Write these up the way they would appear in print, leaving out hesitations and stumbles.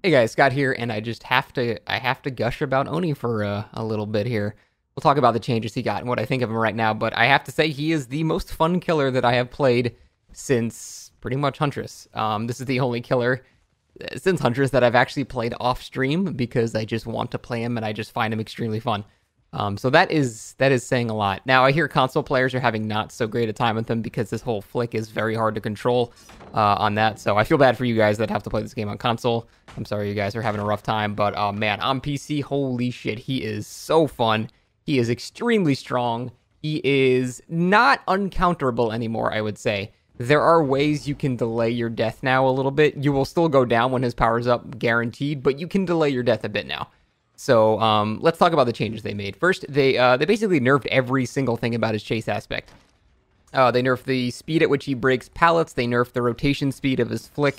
Hey guys, Scott here, and I have to gush about Oni for a little bit here. We'll talk about the changes he got and what I think of him right now, but I have to say he is the most fun killer that I have played since pretty much Huntress. This is the only killer since Huntress that I've actually played off stream because I just want to play him and I just find him extremely fun. So that is saying a lot. Now I hear console players are having not so great a time with him because this whole flick is very hard to control on that. So I feel bad for you guys that have to play this game on console. I'm sorry you guys are having a rough time, but man, on PC, holy shit, he is so fun. He is extremely strong. He is not uncounterable anymore, I would say. There are ways you can delay your death now a little bit. You will still go down when his power's up, guaranteed, but you can delay your death a bit now. So let's talk about the changes they made. First, they basically nerfed every single thing about his chase aspect. They nerfed the speed at which he breaks pallets. They nerfed the rotation speed of his flick.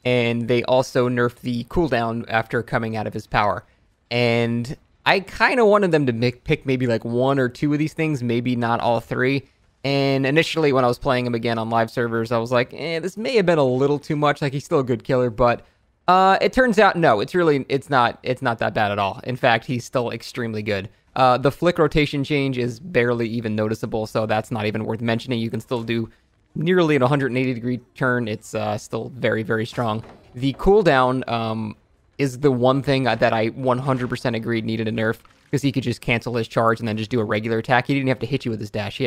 And they also nerfed the cooldown after coming out of his power. And I kind of wanted them to pick maybe like one or two of these things, maybe not all three. And initially when I was playing him again on live servers, I was like, this may have been a little too much. Like, he's still a good killer, but it turns out, no, it's not that bad at all. In fact, he's still extremely good. The flick rotation change is barely even noticeable, so that's not even worth mentioning. You can still do nearly an 180-degree turn. It's still very, very strong. The cooldown is the one thing that I 100% agreed needed a nerf, because he could just cancel his charge and then just do a regular attack. He didn't have to hit you with his dash.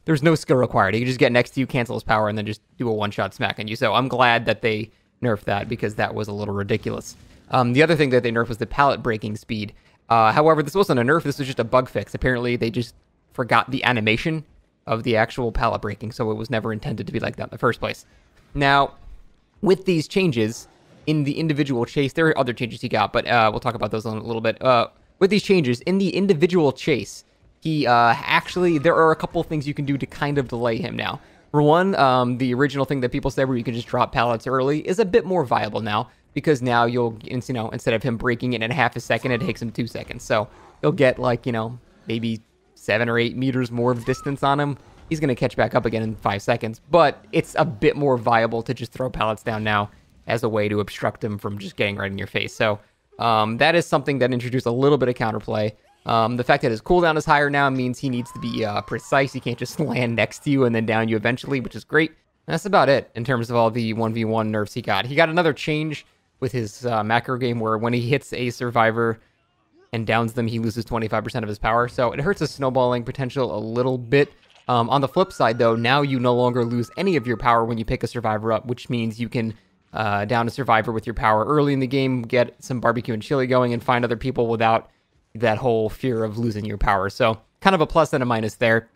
There's no skill required. He could just get next to you, cancel his power, and then just do a one-shot smack on you. So I'm glad that they nerfed that, because that was a little ridiculous. The other thing that they nerfed was the pallet breaking speed. However, this wasn't a nerf, this was just a bug fix. Apparently, they just forgot the animation of the actual pallet breaking, so it was never intended to be like that in the first place. Now, with these changes, in the individual chase, there are other changes he got, but we'll talk about those in a little bit. With these changes, in the individual chase, he actually, there are a couple of things you can do to kind of delay him now. For one, the original thing that people said where you can just drop pallets early is a bit more viable now, because now you'll, instead of him breaking it in half a second, it takes him 2 seconds. So you'll get like, maybe 7 or 8 meters more of distance on him. He's going to catch back up again in 5 seconds, but it's a bit more viable to just throw pallets down now as a way to obstruct him from just getting right in your face. So that is something that introduced a little bit of counterplay. The fact that his cooldown is higher now means he needs to be precise. He can't just land next to you and then down you eventually, which is great. And that's about it in terms of all the 1v1 nerfs he got. He got another change with his macro game where when he hits a survivor and downs them, he loses 25% of his power. So it hurts his snowballing potential a little bit. On the flip side, though, now you no longer lose any of your power when you pick a survivor up, which means you can down a survivor with your power early in the game, get some barbecue and chili going, and find other people without that whole fear of losing your power. So kind of a plus and a minus there.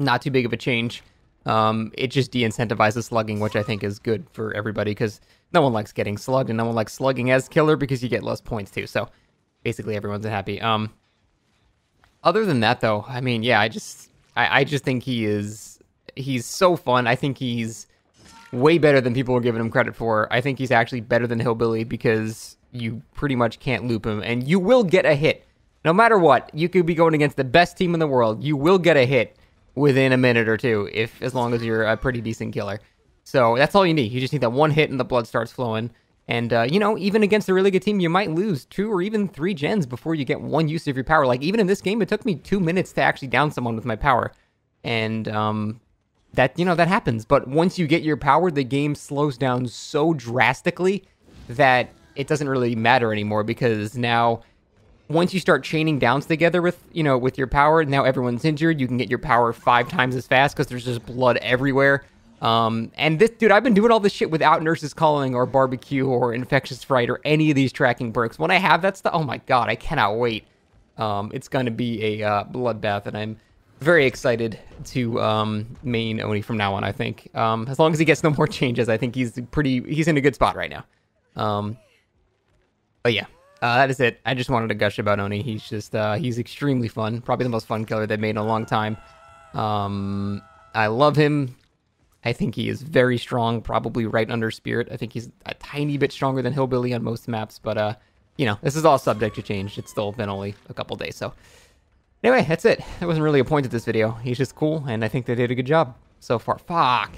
Not too big of a change. It just de-incentivizes slugging, which I think is good for everybody, because no one likes getting slugged, and no one likes slugging as killer because you get less points too. So basically everyone's happy. Other than that, though, I mean, yeah, I just think he's so fun. I think he's way better than people are giving him credit for. I think he's actually better than Hillbilly because you pretty much can't loop him, and you will get a hit. No matter what, you could be going against the best team in the world. You will get a hit within a minute or two, as long as you're a pretty decent killer. So that's all you need. You just need that one hit and the blood starts flowing. And, even against a really good team, you might lose 2 or even 3 gens before you get one use of your power. Like, even in this game, it took me 2 minutes to actually down someone with my power. And, that happens. But once you get your power, the game slows down so drastically that it doesn't really matter anymore, because now once you start chaining downs together with your power, now everyone's injured. You can get your power 5 times as fast because there's just blood everywhere. And this, dude, I've been doing all this shit without Nurse's Calling or Barbecue or Infectious Fright or any of these tracking perks. When I have that stuff, oh my god, I cannot wait. It's going to be a bloodbath, and I'm very excited to main Oni from now on, I think. As long as he gets no more changes, I think he's in a good spot right now. But yeah, that is it. I just wanted to gush about Oni. He's just, he's extremely fun. Probably the most fun killer they've made in a long time. I love him. I think he is very strong, probably right under Spirit. I think he's a tiny bit stronger than Hillbilly on most maps, but, this is all subject to change. It's still been only a couple days, so. Anyway, that's it. There wasn't really a point to this video. He's just cool, and I think they did a good job so far. Fuck.